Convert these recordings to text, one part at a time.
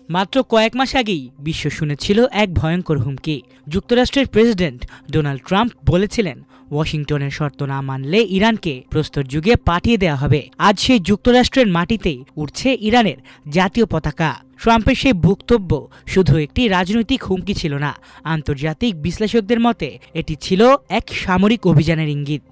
মাত্র কয়েক মাস আগেই বিশ্ব শুনেছিল এক ভয়ঙ্কর হুমকি। যুক্তরাষ্ট্রের প্রেসিডেন্ট ডোনাল্ড ট্রাম্প বলেছিলেন, ওয়াশিংটনের শর্ত না মানলে ইরানকে প্রস্তর যুগে পাঠিয়ে দেওয়া হবে। আজ সেই যুক্তরাষ্ট্রের মাটিতেই উড়ছে ইরানের জাতীয় পতাকা। ট্রাম্পের সেই বক্তব্য শুধু একটি রাজনৈতিক হুমকি ছিল না, আন্তর্জাতিক বিশ্লেষকদের মতে এটি ছিল এক সামরিক অভিযানের ইঙ্গিত।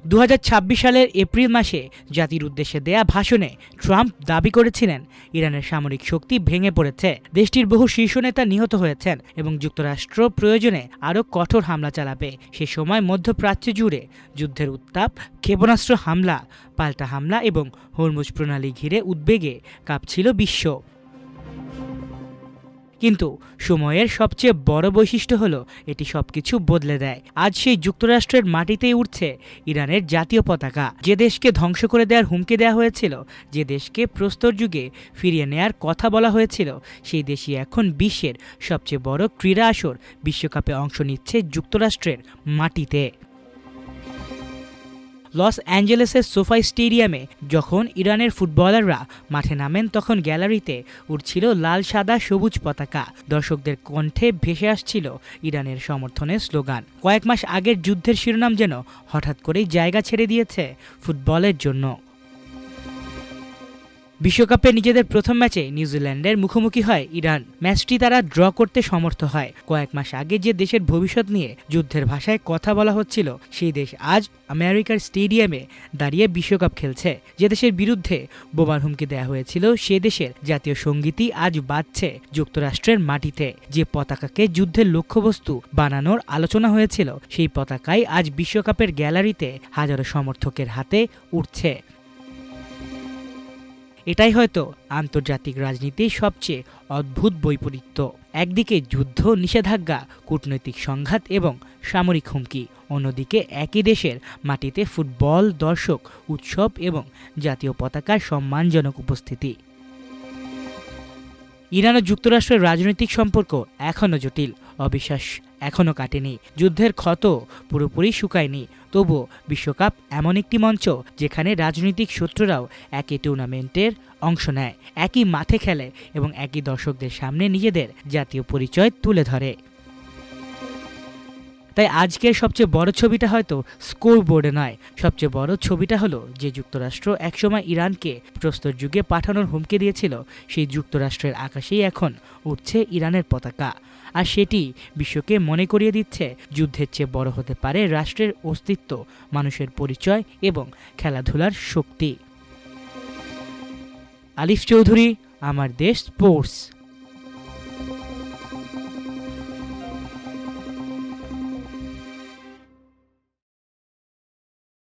2026 সালের এপ্রিল মাসে জাতির উদ্দেশ্যে দেয়া ভাষণে ট্রাম্প দাবি করেছিলেন, ইরানের সামরিক শক্তি ভেঙে পড়েছে, দেশটির বহু শীর্ষ নেতা নিহত হয়েছেন এবং যুক্তরাষ্ট্র প্রয়োজনে আরও কঠোর হামলা চালাবে। সে সময় মধ্যপ্রাচ্য জুড়ে যুদ্ধের উত্তাপ, ক্ষেপণাস্ত্র হামলা, পাল্টা হামলা এবং হরমুজ প্রণালী ঘিরে উদ্বেগে কাঁপছিল বিশ্ব। কিন্তু সময়ের সবচেয়ে বড় বৈশিষ্ট্য হলো এটি সবকিছু বদলে দেয়। আজ সেই যুক্তরাষ্ট্রের মাটিতেই উঠছে ইরানের জাতীয় পতাকা। যে দেশকে ধ্বংস করে দেওয়ার হুমকি দেওয়া হয়েছিল, যে দেশকে প্রস্তর যুগে ফিরিয়ে নেয়ার কথা বলা হয়েছিল, সেই দেশই এখন বিশ্বের সবচেয়ে বড় ক্রীড়া আসর বিশ্বকাপে অংশ নিচ্ছে যুক্তরাষ্ট্রের মাটিতে। লস অ্যাঞ্জেলেসের সোফাই স্টেডিয়ামে যখন ইরানের ফুটবলাররা মাঠে নামেন, তখন গ্যালারিতে উড়ছিল লাল সাদা সবুজ পতাকা। দর্শকদের কণ্ঠে ভেসে আসছিল ইরানের সমর্থনের স্লোগান। কয়েক মাস আগের যুদ্ধের শিরোনাম যেন হঠাৎ করেই জায়গা ছেড়ে দিয়েছে ফুটবলের জন্য। বিশ্বকাপে নিজেদের প্রথম ম্যাচে নিউজিল্যান্ডের মুখোমুখি হয় ইরান। ম্যাচটি তারা ড্র করতে সমর্থ হয়। কয়েক মাস আগে যে দেশের ভবিষ্যৎ নিয়ে যুদ্ধের ভাষায় কথা বলা হচ্ছিল, সেই দেশ আজ আমেরিকার স্টেডিয়ামে দাঁড়িয়ে বিশ্বকাপ খেলছে। যে দেশের বিরুদ্ধে বোমার হুমকি দেওয়া হয়েছিল, সে দেশের জাতীয় সঙ্গীতই আজ বাজছে যুক্তরাষ্ট্রের মাটিতে। যে পতাকাকে যুদ্ধের লক্ষ্যবস্তু বানানোর আলোচনা হয়েছিল, সেই পতাকাই আজ বিশ্বকাপের গ্যালারিতে হাজারো সমর্থকের হাতে উঠছে। এটাই হয়তো আন্তর্জাতিক রাজনীতির সবচেয়ে অদ্ভুত বৈপরীত্য। একদিকে যুদ্ধ, নিষেধাজ্ঞা, কূটনৈতিক সংঘাত এবং সামরিক হুমকি, অন্যদিকে একই দেশের মাটিতে ফুটবল, দর্শক, উৎসব এবং জাতীয় পতাকার সম্মানজনক উপস্থিতি। ইরান ও যুক্তরাষ্ট্রের রাজনৈতিক সম্পর্ক এখনও জটিল, অবিশ্বাস এখনও কাটেনি, যুদ্ধের ক্ষত পুরোপুরি শুকায়নি। তবুও বিশ্বকাপ এমন একটি মঞ্চ যেখানে রাজনৈতিক শত্রুরাও একই টুর্নামেন্টের অংশ নেয়, একই মাঠে খেলে এবং একই দর্শকদের সামনে নিজেদের জাতীয় পরিচয় তুলে ধরে। তাই আজকের সবচেয়ে বড় ছবিটা হয়তো স্কোর বোর্ডে নয়, সবচেয়ে বড় ছবিটা হলো যে যুক্তরাষ্ট্র একসময় ইরানকে প্রস্তর যুগে পাঠানোর হুমকি দিয়েছিল, সেই যুক্তরাষ্ট্রের আকাশেই এখন উঠছে ইরানের পতাকা। আর সেটি বিশ্বকে মনে করিয়ে দিচ্ছে, যুদ্ধের চেয়ে বড় হতে পারে রাষ্ট্রের অস্তিত্ব, মানুষের পরিচয় এবং খেলাধুলার শক্তি। আলিফ চৌধুরী, আমার দেশ স্পোর্টস।